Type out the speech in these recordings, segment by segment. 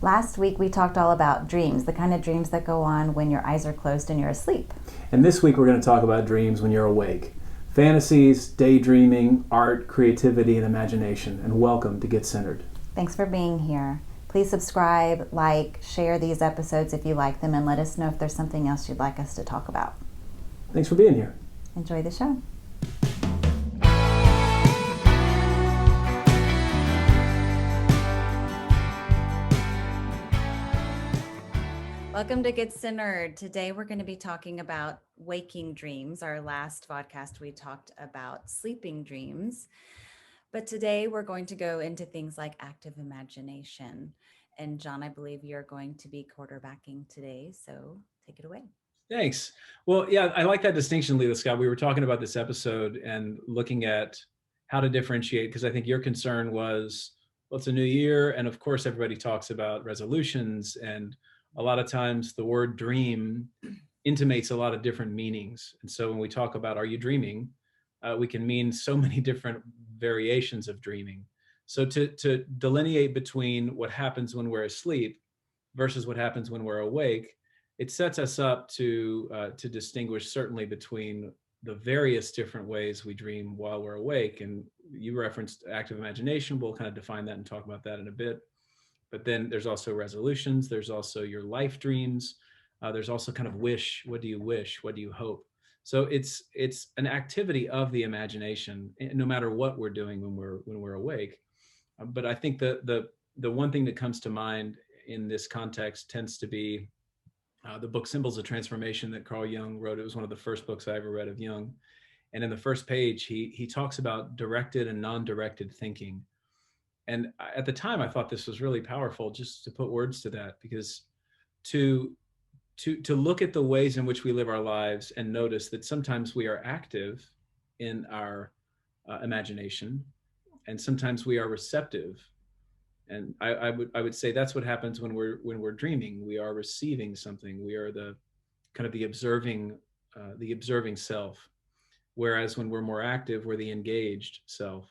Last week we talked all about dreams, the kind of dreams that go on when your eyes are closed and you're asleep. And this week we're going to talk about dreams when you're awake. Fantasies, daydreaming, art, creativity, and imagination. And welcome to Get Centered. Thanks for being here. Please subscribe, like, share these episodes if you like them, and let us know if there's something else you'd like us to talk about. Thanks for being here. Enjoy the show. Welcome to Get Centered. Today we're going to be talking about waking dreams. Our last podcast we talked about sleeping dreams. But today we're going to go into things like active imagination. And John, I believe you're going to be quarterbacking today, so take it away. Thanks. Well, yeah, I like that distinction, Leila Scott. We were talking about this episode and looking at how to differentiate, because I think your concern was, well, it's a new year. And of course, everybody talks about resolutions. And a lot of times the word dream intimates a lot of different meanings. And so when we talk about, are you dreaming? We can mean so many different variations of dreaming. So to delineate between what happens when we're asleep versus what happens when we're awake, it sets us up to distinguish certainly between the various different ways we dream while we're awake. And you referenced active imagination. We'll kind of define that and talk about that in a bit. But then there's also resolutions. There's also your life dreams. There's also kind of wish. What do you wish? What do you hope? So it's an activity of the imagination, no matter what we're doing when we're awake. But I think the one thing that comes to mind in this context tends to be the book Symbols of Transformation that Carl Jung wrote. It was one of the first books I ever read of Jung. And in the first page, he talks about directed and non-directed thinking. And at the time, I thought this was really powerful just to put words to that, because to look at the ways in which we live our lives and notice that sometimes we are active in our imagination, and sometimes we are receptive. And I would say that's what happens when we're dreaming. We are receiving something. We are the kind of the observing self. Whereas when we're more active, we're the engaged self.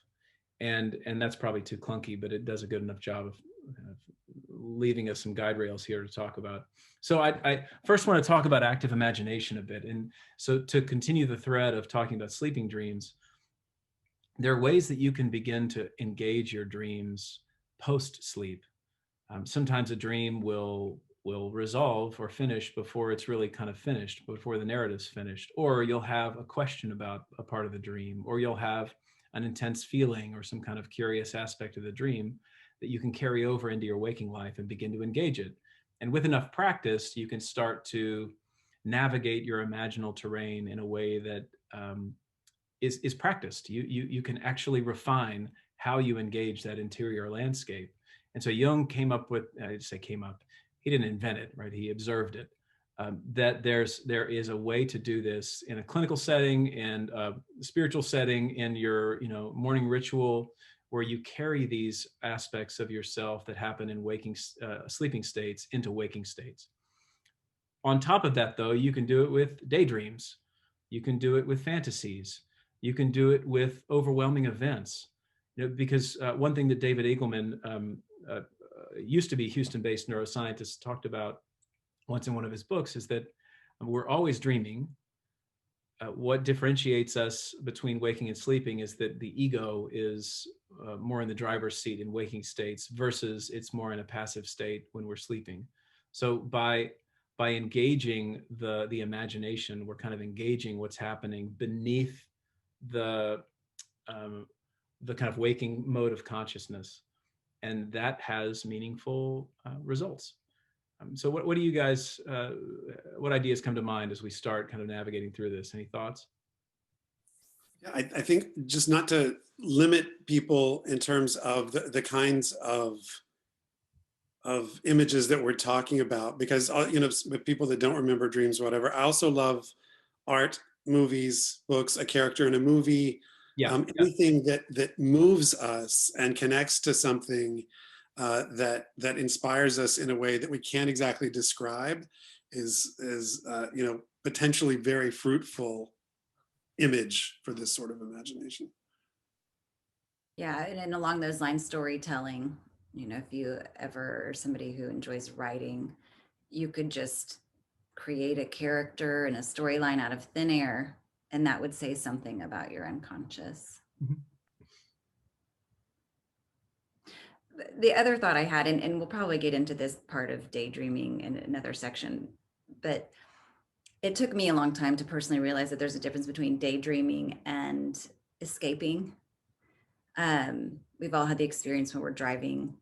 And that's probably too clunky, but it does a good enough job of leaving us some guide rails here to talk about. So I first want to talk about active imagination a bit. And so to continue the thread of talking about sleeping dreams, there are ways that you can begin to engage your dreams post-sleep. Sometimes a dream will resolve or finish before it's really kind of finished, before the narrative's finished, or you'll have a question about a part of the dream, or you'll have an intense feeling or some kind of curious aspect of the dream that you can carry over into your waking life and begin to engage it. And with enough practice, you can start to navigate your imaginal terrain in a way that is practiced. You can actually refine how you engage that interior landscape. And so Jung came up with, he didn't invent it, right? He observed it. That there is a way to do this in a clinical setting and a spiritual setting, in your morning ritual, where you carry these aspects of yourself that happen in sleeping states into waking states. On top of that, though, you can do it with daydreams. You can do it with fantasies. You can do it with overwhelming events. Because one thing that David Eagleman, used to be Houston-based neuroscientist, talked about once in one of his books is that we're always dreaming. What differentiates us between waking and sleeping is that the ego is more in the driver's seat in waking states versus it's more in a passive state when we're sleeping. So by engaging the imagination, we're kind of engaging what's happening beneath the kind of waking mode of consciousness, and that has meaningful results. So what do you guys, what ideas come to mind as we start kind of navigating through this? Any thoughts? Yeah, I think just not to limit people in terms of the kinds of images that we're talking about, because with people that don't remember dreams or whatever, I also love art, movies, books, a character in a movie, anything that moves us and connects to something that inspires us in a way that we can't exactly describe is potentially very fruitful image for this sort of imagination. Yeah, and along those lines, storytelling You know, if you ever are somebody who enjoys writing, you could just create a character and a storyline out of thin air, and that would say something about your unconscious. Mhm. The other thought I had, and we'll probably get into this part of daydreaming in another section, but it took me a long time to personally realize that there's a difference between daydreaming and escaping. We've all had the experience when we're driving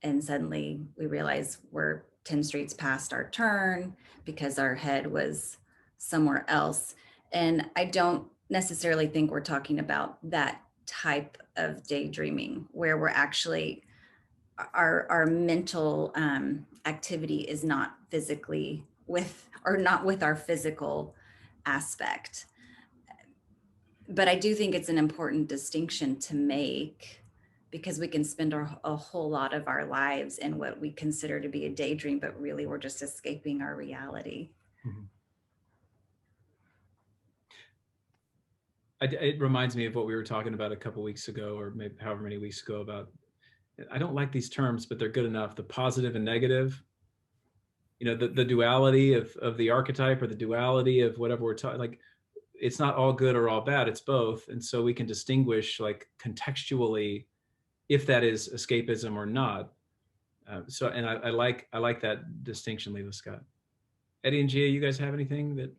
and suddenly we realize we're 10 streets past our turn because our head was somewhere else. And I don't necessarily think we're talking about that type of daydreaming where we're actually our mental activity is not physically with or not with our physical aspect. But I do think it's an important distinction to make because we can spend a whole lot of our lives in what we consider to be a daydream, but really we're just escaping our reality. Mhm. It reminds me of what we were talking about a couple weeks ago, or maybe however many weeks ago, about, I don't like these terms, but they're good enough. The positive and negative, you know, the duality of the archetype, or the duality of whatever we're talking, like, it's not all good or all bad, it's both. And so we can distinguish, like, contextually, if that is escapism or not. And I like that distinction, Leila Scott. Eddie and Gia, you guys have anything that?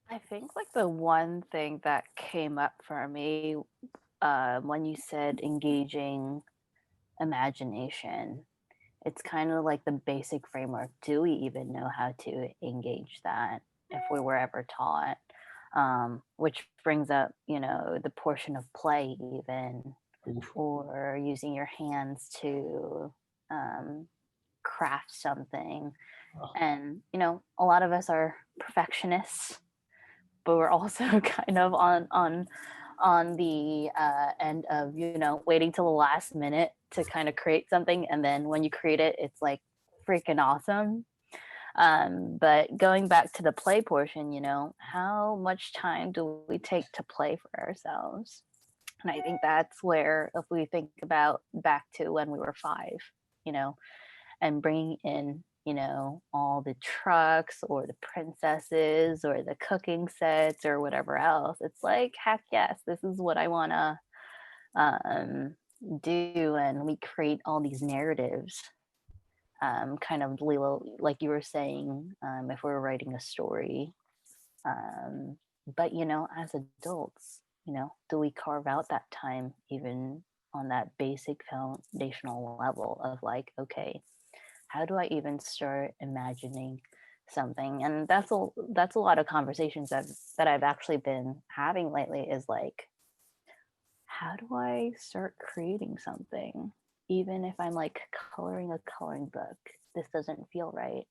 I think like the one thing that came up for me when you said engaging imagination, it's kind of like the basic framework. Do we even know how to engage that if we were ever taught? Which brings up, you know, the portion of play, even, Oof. or using your hands to craft something. Oh. And, you know, a lot of us are perfectionists, but we're also kind of on the end of, you know, waiting till the last minute to kind of create something, and then when you create it, it's like freaking awesome. But going back to the play portion, you know, how much time do we take to play for ourselves? And I think that's where, if we think about back to when we were 5, you know, and bringing in, you know, all the trucks or the princesses or the cooking sets or whatever else, it's like, heck yes, this is what I want to um, do. And we create all these narratives, kind of, like you were saying, if we were writing a story. But, you know, as adults, you know, do we carve out that time even on that basic foundational level of like, okay, how do I even start imagining something? And that's a lot of conversations that I've actually been having lately, is like, how do I start creating something? Even if I'm like coloring a coloring book, this doesn't feel right.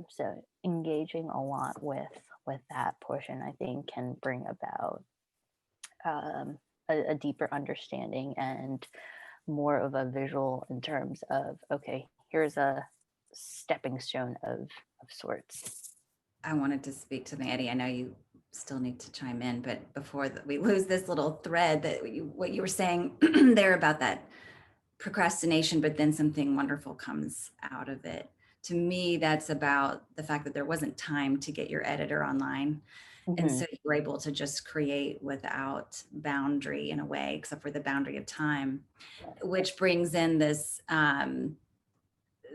So engaging a lot with that portion, I think, can bring about a deeper understanding and more of a visual in terms of, okay, here's a stepping stone of sorts. I wanted to speak to Eddie. I know you still need to chime in, but before we lose this little thread, that what you were saying there about that procrastination, but then something wonderful comes out of it. To me, that's about the fact that there wasn't time to get your editor online. And so you were able to just create without boundary in a way, except for the boundary of time, which brings in this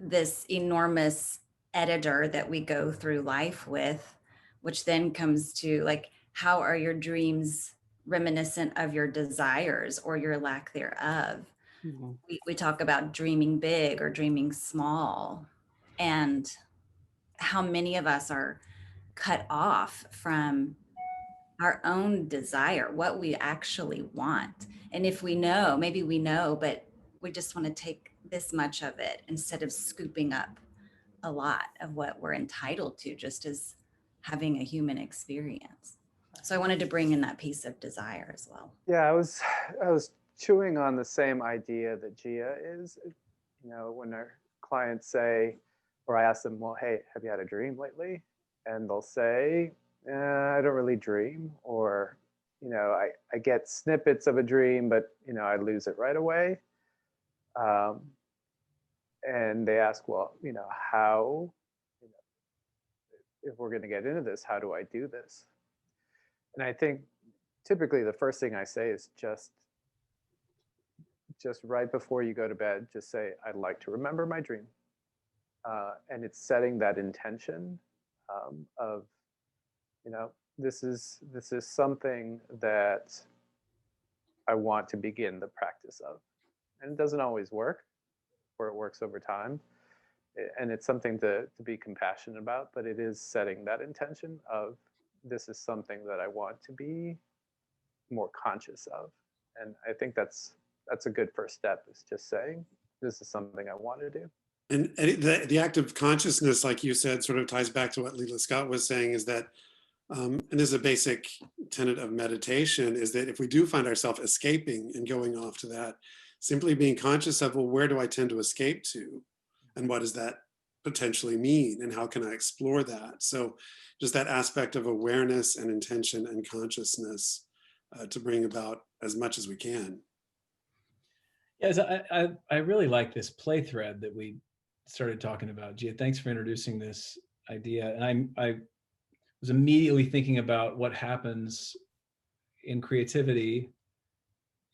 this enormous editor that we go through life with, which then comes to like, how are your dreams reminiscent of your desires or your lack thereof? We talk about dreaming big or dreaming small, and how many of us are cut off from our own desire, what we actually want. And if we know, maybe we know, but we just want to take this much of it instead of scooping up a lot of what we're entitled to just as having a human experience. So I wanted to bring in that piece of desire as well. Yeah, I was chewing on the same idea that Gia is. You know, when our clients say, or I ask them, well, hey, have you had a dream lately? And they'll say, I don't really dream, or, you know, I get snippets of a dream, but, you know, I lose it right away. Um, and they ask, well, how, if we're going to get into this, how do I do this? And I think typically the first thing I say is just right before you go to bed, just say, I'd like to remember my dream. And it's setting that intention of, this is something that I want to begin the practice of. And it doesn't always work, or it works over time. And it's something to be compassionate about, but it is setting that intention of, this is something that I want to be more conscious of. And I think that's a good first step, is just saying, this is something I want to do. And the act of consciousness, like you said, sort of ties back to what Leela Scott was saying, is that, and this is a basic tenet of meditation, is that if we do find ourselves escaping and going off to that, simply being conscious of, well, where do I tend to escape to? And what does that potentially mean? And how can I explore that? So just that aspect of awareness and intention and consciousness to bring about as much as we can. Yes, I really like this play thread that we started talking about. Gia, thanks for introducing this idea. And I was immediately thinking about what happens in creativity.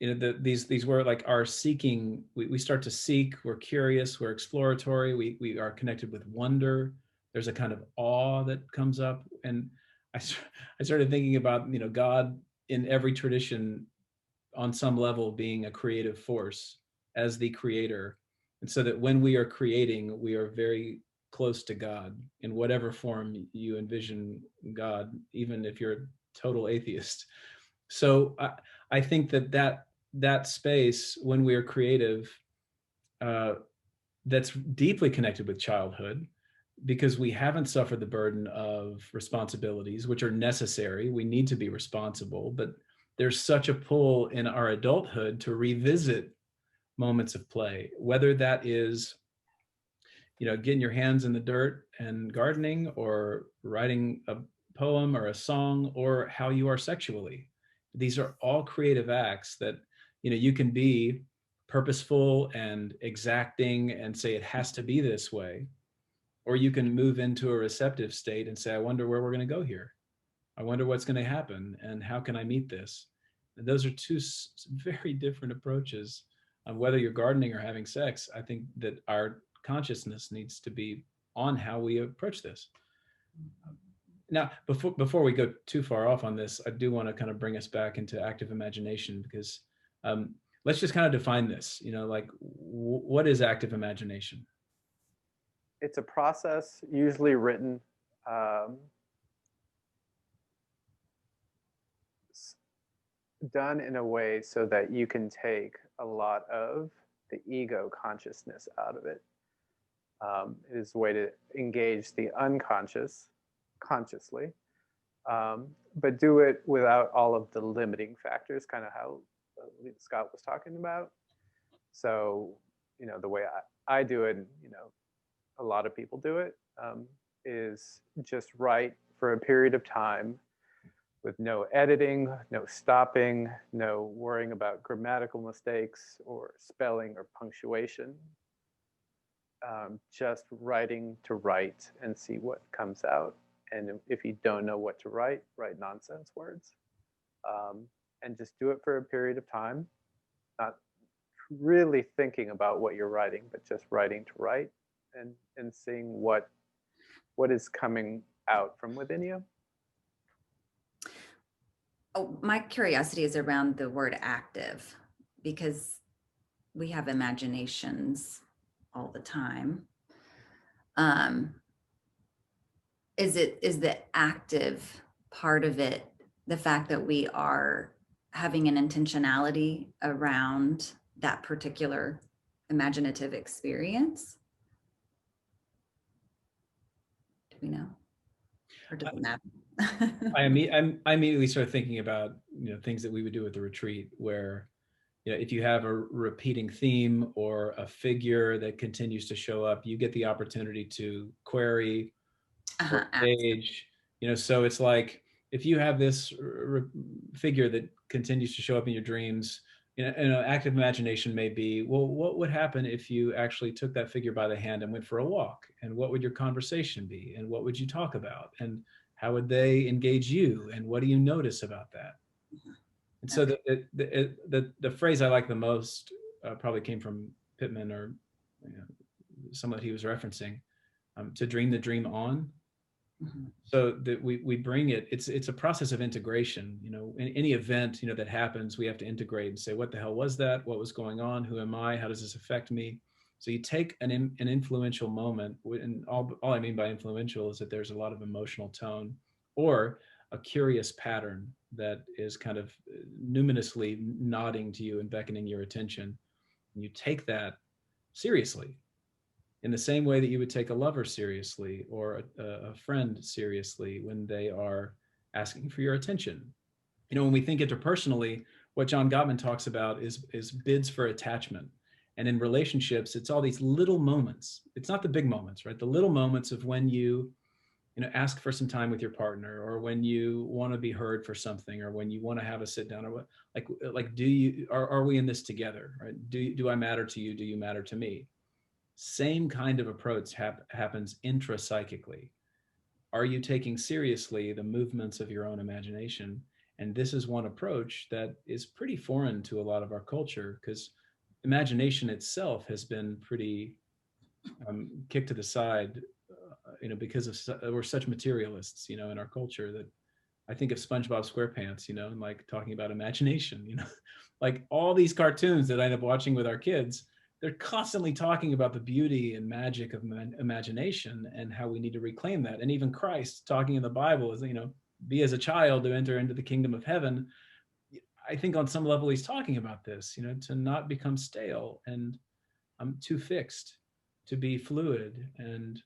These were like our seeking. We start to seek. We're curious. We're exploratory. We are connected with wonder. There's a kind of awe that comes up, and I started thinking about God in every tradition on some level being a creative force as the creator, and so that when we are creating, we are very close to God in whatever form you envision God, even if you're a total atheist. So I think that space, when we are creative, that's deeply connected with childhood, because we haven't suffered the burden of responsibilities, which are necessary. We need to be responsible, but there's such a pull in our adulthood to revisit moments of play, whether that is getting your hands in the dirt and gardening, or writing a poem or a song, or how you are sexually. These are all creative acts that you can be purposeful and exacting and say it has to be this way, or you can move into a receptive state and say, I wonder where we're going to go here. I wonder what's going to happen, and how can I meet this? And those are two very different approaches on whether you're gardening or having sex. I think that our consciousness needs to be on how we approach this. Now, before we go too far off on this, I do want to kind of bring us back into active imagination, because let's just kind of define this. Like, what is active imagination? It's a process usually written done in a way so that you can take a lot of the ego consciousness out of it. It is a way to engage the unconscious consciously, but do it without all of the limiting factors, kind of how Scott was talking about. So, the way I do it, and, a lot of people do it, is just write for a period of time with no editing, no stopping, no worrying about grammatical mistakes or spelling or punctuation. Just writing to write and see what comes out. And if you don't know what to write, write nonsense words. And just do it for a period of time, not really thinking about what you're writing, but just writing to write, and seeing what is coming out from within you. Oh, my curiosity is around the word active, because we have imaginations all the time. Is the active part of it the fact that we are having an intentionality around that particular imaginative experience? Do we know? Or does it matter? I immediately start thinking about things that we would do at the retreat, where if you have a repeating theme or a figure that continues to show up, you get the opportunity to query or stage. So it's like, if you have this figure that continues to show up in your dreams, Active imagination may be, well, what would happen if you actually took that figure by the hand and went for a walk? And what would your conversation be? And what would you talk about? And how would they engage you? And what do you notice about that? And so the phrase I like the most probably came from Pittman, or someone that he was referencing, to dream the dream on. Mm-hmm. So that we bring it's a process of integration. In any event, that happens, we have to integrate and say, what the hell was that? What was going on? Who am I? How does this affect me? So you take an influential moment, and all I mean by influential is that there's a lot of emotional tone or a curious pattern that is kind of numinously nodding to you and beckoning your attention. And you take that seriously, in the same way that you would take a lover seriously or a friend seriously when they are asking for your attention. When we think interpersonally, what John Gottman talks about is bids for attachment. And in relationships, it's all these little moments. It's not the big moments, right? The little moments of when you ask for some time with your partner, or when you want to be heard for something, or when you want to have a sit down, or what, like are we in this together, right? Do I matter to you? Do you matter to me? Same kind of approach happens intrapsychically. Are you taking seriously the movements of your own imagination? And this is one approach that is pretty foreign to a lot of our culture, because imagination itself has been pretty kicked to the side, because we're such materialists, in our culture, that I think of SpongeBob SquarePants, and like talking about imagination, like all these cartoons that I end up watching with our kids, they're constantly talking about the beauty and magic of imagination and how we need to reclaim that. And even Christ talking in the Bible is, be as a child to enter into the kingdom of heaven. I think on some level he's talking about this, to not become stale and too fixed, to be fluid and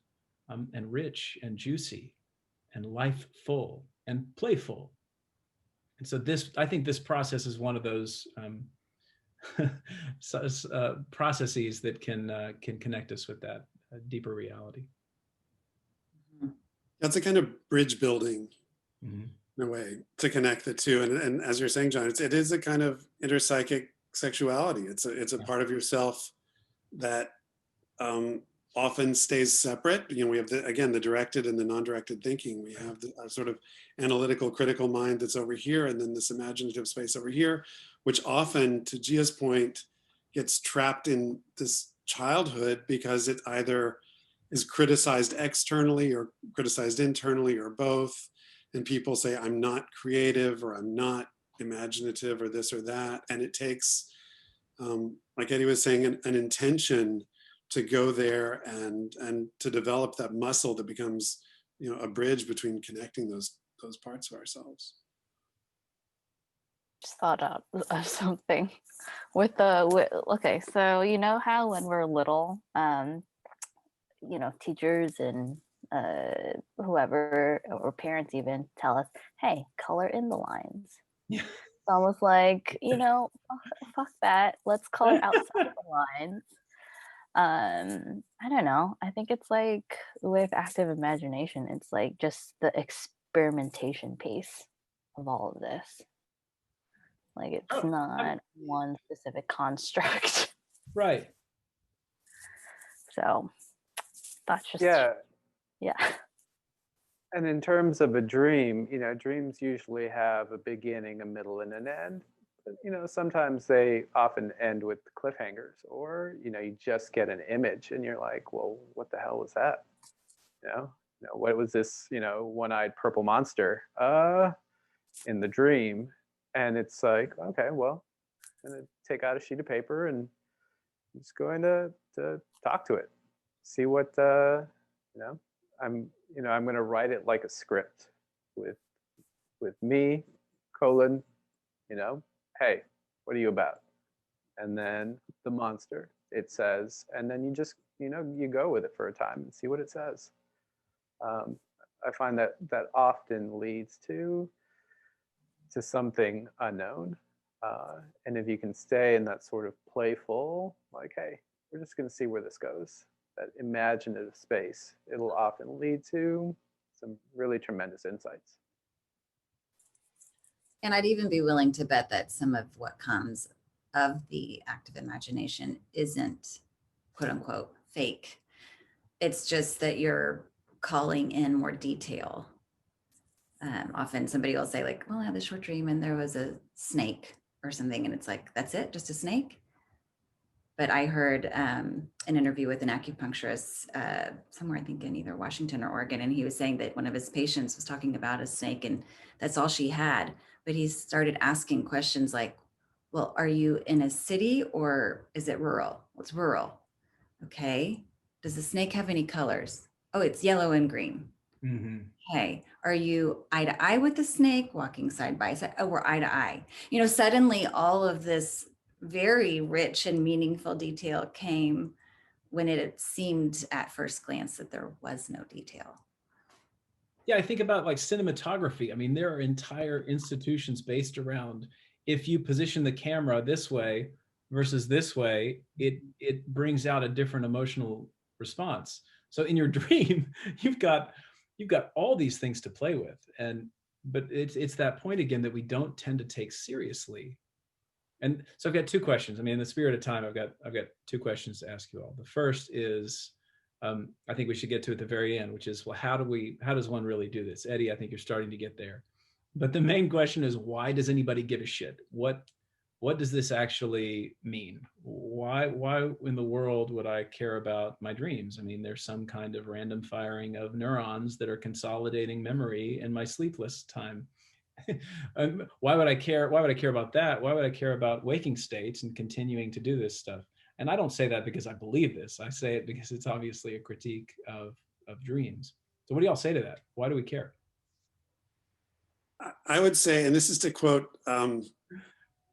rich and juicy and life full and playful. And so I think this process is one of those processes that can connect us with that deeper reality. That's a kind of bridge building, mm-hmm, in a way, to connect the two. And as you're saying, John, it is a kind of interpsychic sexuality. It's a part of yourself that often stays separate. We have the directed and the non-directed thinking. We have the sort of analytical, critical mind that's over here, and then this imaginative space over here, which often, to Gia's point, gets trapped in this childhood because it either is criticized externally or criticized internally, or both. And people say, I'm not creative, or I'm not imaginative, or this or that. And it takes, like Eddie was saying, an intention to go there and to develop that muscle that becomes, a bridge between connecting those parts of ourselves. Just thought of something okay, so how when we're little, teachers and whoever, or parents even, tell us, hey, color in the lines. Yeah. It's almost like, fuck that, let's color outside the lines. I don't know. I think it's like with active imagination, it's like just the experimentation pace of all of this. Like it's not one specific construct. Right. So that's just yeah. And in terms of a dream, dreams usually have a beginning, a middle, and an end. Sometimes they often end with cliffhangers, or you just get an image and you're like, well, what the hell was that? What was this one-eyed purple monster in the dream? And it's like, okay, well, I'm gonna take out a sheet of paper and I'm just going to talk to it, see what I'm gonna write it like a script with me, colon, hey, what are you about? And then the monster, it says, and then you just, you go with it for a time and see what it says. I find that often leads to something unknown. And if you can stay in that sort of playful, like, hey, we're just going to see where this goes, that imaginative space, it'll often lead to some really tremendous insights. And I'd even be willing to bet that some of what comes of the act of imagination isn't quote unquote fake. It's just that you're calling in more detail. Often somebody will say like, well, I had this short dream and there was a snake or something. And it's like, that's it, just a snake? But I heard an interview with an acupuncturist somewhere, I think in either Washington or Oregon, and he was saying that one of his patients was talking about a snake and that's all she had. But he started asking questions like, well, are you in a city or is it rural? Well, it's rural. Okay. Does the snake have any colors? Oh, it's yellow and green. Mm-hmm. Okay. Are you eye to eye with the snake, walking side by side? Oh, we're eye to eye. You know, suddenly all of this very rich and meaningful detail came when it seemed at first glance that there was no detail. Yeah, I think about like cinematography. I mean, there are entire institutions based around if you position the camera this way versus this way, it brings out a different emotional response. So in your dream, you've got all these things to play with, but it's that point again that we don't tend to take seriously. And so I've got two questions. I mean, in the spirit of time, I've got two questions to ask you all. The first is, I think we should get to at the very end, which is, well, how does one really do this? Eddie, I think you're starting to get there. But the main question is, why does anybody give a shit? What does this actually mean? Why in the world would I care about my dreams? I mean, there's some kind of random firing of neurons that are consolidating memory in my sleepless time. Why would I care? Why would I care about that? Why would I care about waking states and continuing to do this stuff? And I don't say that because I believe this. I say it because it's obviously a critique of dreams. So what do y'all say to that? Why do we care? I would say, and this is to quote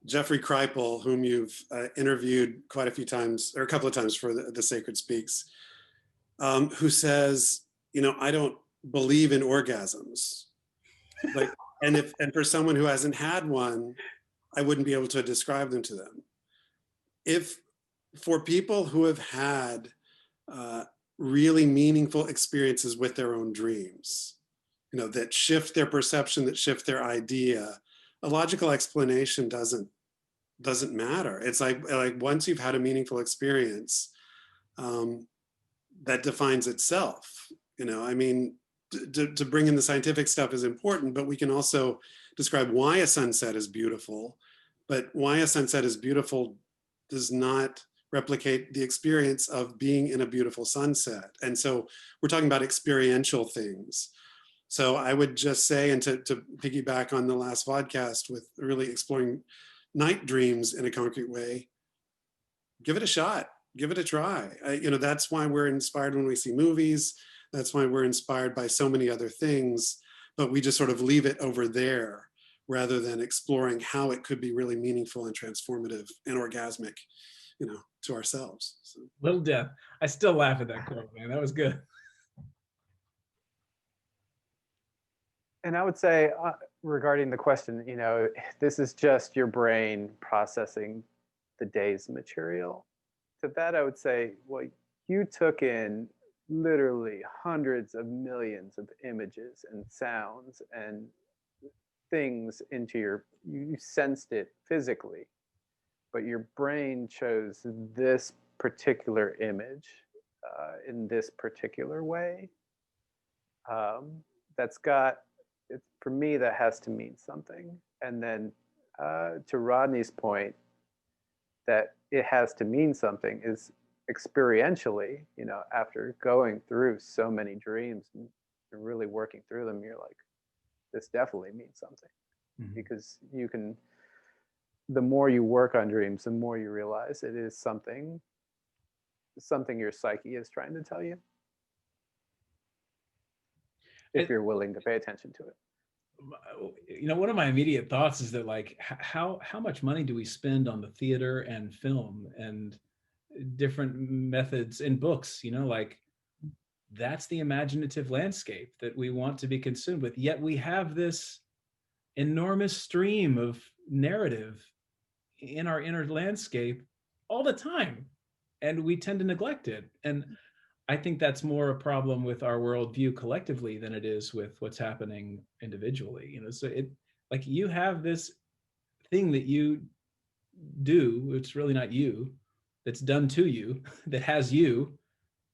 Jeffrey Kripal, whom you've interviewed quite a few times, or a couple of times for the Sacred Speaks, who says, you know, I don't believe in orgasms. Like, and for someone who hasn't had one, I wouldn't be able to describe them to them. If for people who have had really meaningful experiences with their own dreams, you know, that shift their perception, that shift their idea, a logical explanation doesn't matter. It's like once you've had a meaningful experience, that defines itself. You know, I mean, to bring in the scientific stuff is important, but we can also describe why a sunset is beautiful. But why a sunset is beautiful does not replicate the experience of being in a beautiful sunset. And so we're talking about experiential things. So I would just say, and to piggyback on the last podcast with really exploring night dreams in a concrete way, give it a shot, give it a try. You know, that's why we're inspired when we see movies. That's why we're inspired by so many other things, but we just sort of leave it over there rather than exploring how it could be really meaningful and transformative and orgasmic, you know, to ourselves. So. Little Death. I still laugh at that quote, man. That was good. And I would say regarding the question, you know, this is just your brain processing the day's material. To that, I would say, well, you took in literally hundreds of millions of images and sounds and things into you sensed it physically, but your brain chose this particular image in this particular way. That's got, for me, that has to mean something. And then to Rodney's point, that it has to mean something is experientially, you know, after going through so many dreams and really working through them, you're like, this definitely means something. Mm-hmm. Because you can, the more you work on dreams, the more you realize it is something your psyche is trying to tell you, if you're willing to pay attention to it. You know, one of my immediate thoughts is that, like, how much money do we spend on the theater and film and different methods in books? You know, like, that's the imaginative landscape that we want to be consumed with. Yet we have this enormous stream of narrative in our inner landscape all the time, and we tend to neglect it. And I think that's more a problem with our worldview collectively than it is with what's happening individually. You know, so it, like, you have this thing that you do, it's really not you, that's done to you, that has you,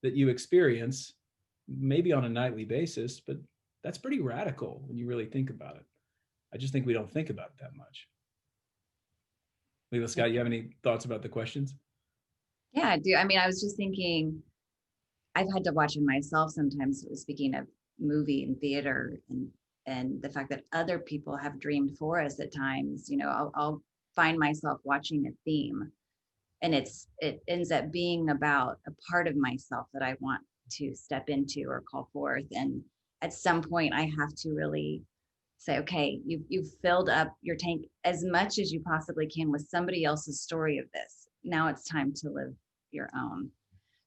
that you experience maybe on a nightly basis, but that's pretty radical when you really think about it. I just think we don't think about it that much. Leila, Scott, you have any thoughts about the questions? Yeah, I do. I mean, I was just thinking, I've had to watch it myself sometimes, speaking of movie and theater, and the fact that other people have dreamed for us at times. I'll find myself watching a theme, and it ends up being about a part of myself that I want to step into or call forth. And at some point I have to really say, okay, you've filled up your tank as much as you possibly can with somebody else's story of this. Now it's time to live your own.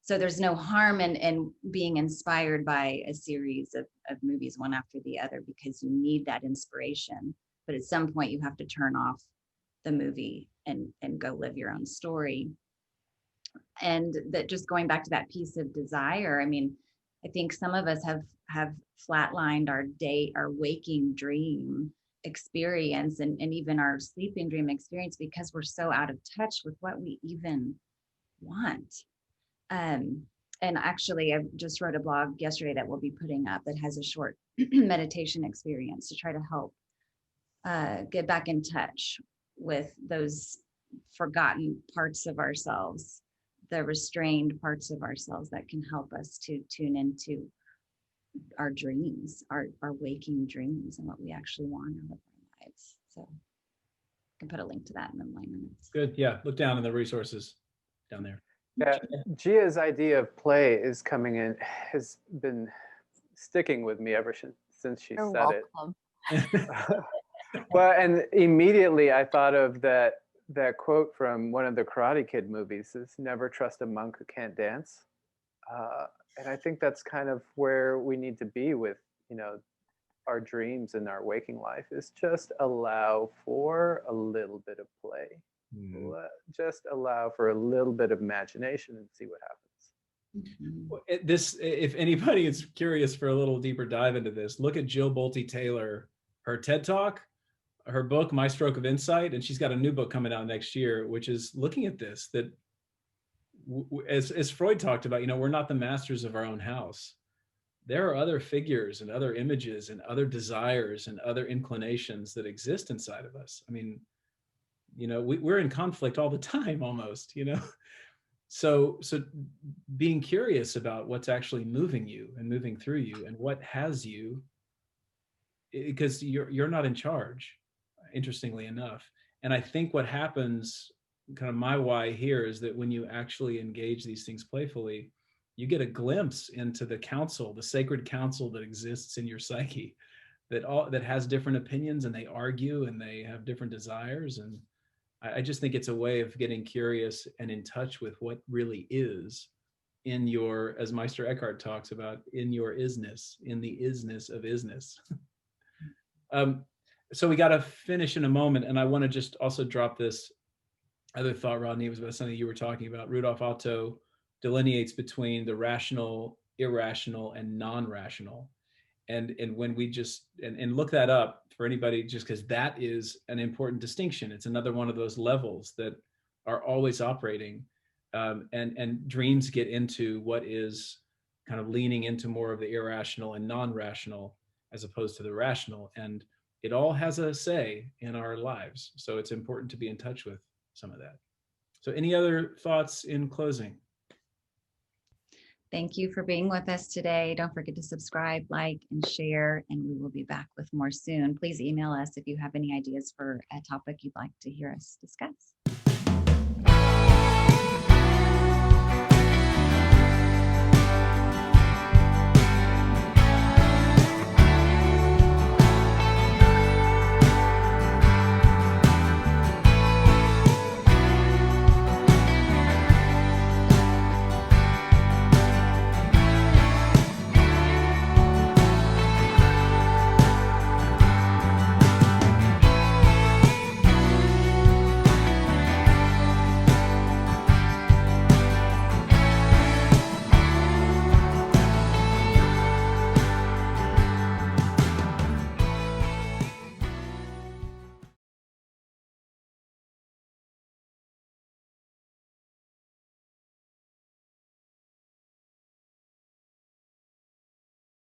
So there's no harm in being inspired by a series of movies, one after the other, because you need that inspiration. But at some point you have to turn off the movie and go live your own story. And that, just going back to that piece of desire, I mean, I think some of us have flatlined our waking dream experience, and even our sleeping dream experience, because we're so out of touch with what we even want. And actually, I just wrote a blog yesterday that we'll be putting up that has a short meditation experience to try to help get back in touch with those forgotten parts of ourselves, the restrained parts of ourselves that can help us to tune into our dreams, our waking dreams, and what we actually want out of our lives. So I can put a link to that in the line minutes. Good. Yeah. Look down in the resources down there. Yeah, Gia's idea of play is coming in, has been sticking with me ever since she You're said welcome. it. Well, and immediately I thought of that quote from one of the Karate Kid movies: is "Never trust a monk who can't dance." And I think that's kind of where we need to be with, our dreams and our waking life, is just allow for a little bit of play. Just allow for a little bit of imagination and see what happens. This, if anybody is curious for a little deeper dive into this, look at Jill Bolte Taylor, her TED Talk, her book, My Stroke of Insight, and she's got a new book coming out next year, which is looking at this, that as Freud talked about, we're not the masters of our own house. There are other figures and other images and other desires and other inclinations that exist inside of us. I mean, we're in conflict all the time almost, So being curious about what's actually moving you and moving through you and what has you, because you're not in charge, interestingly enough. And I think what happens, kind of my why here, is that when you actually engage these things playfully, you get a glimpse into the sacred council that exists in your psyche, that has different opinions, and they argue and they have different desires. And I just think it's a way of getting curious and in touch with what really is in your, as Meister Eckhart talks about, in your isness, in the isness of isness. So we got to finish in a moment, and I want to just also drop this other thought, Rodney. It was about something you were talking about. Rudolf Otto delineates between the rational, irrational, and non-rational. And when we just, and look that up for anybody, just because that is an important distinction. It's another one of those levels that are always operating. And dreams get into what is kind of leaning into more of the irrational and non-rational as opposed to the rational. And it all has a say in our lives. So it's important to be in touch with some of that. So any other thoughts in closing? Thank you for being with us today. Don't forget to subscribe, like, and share, and we will be back with more soon. Please email us if you have any ideas for a topic you'd like to hear us discuss.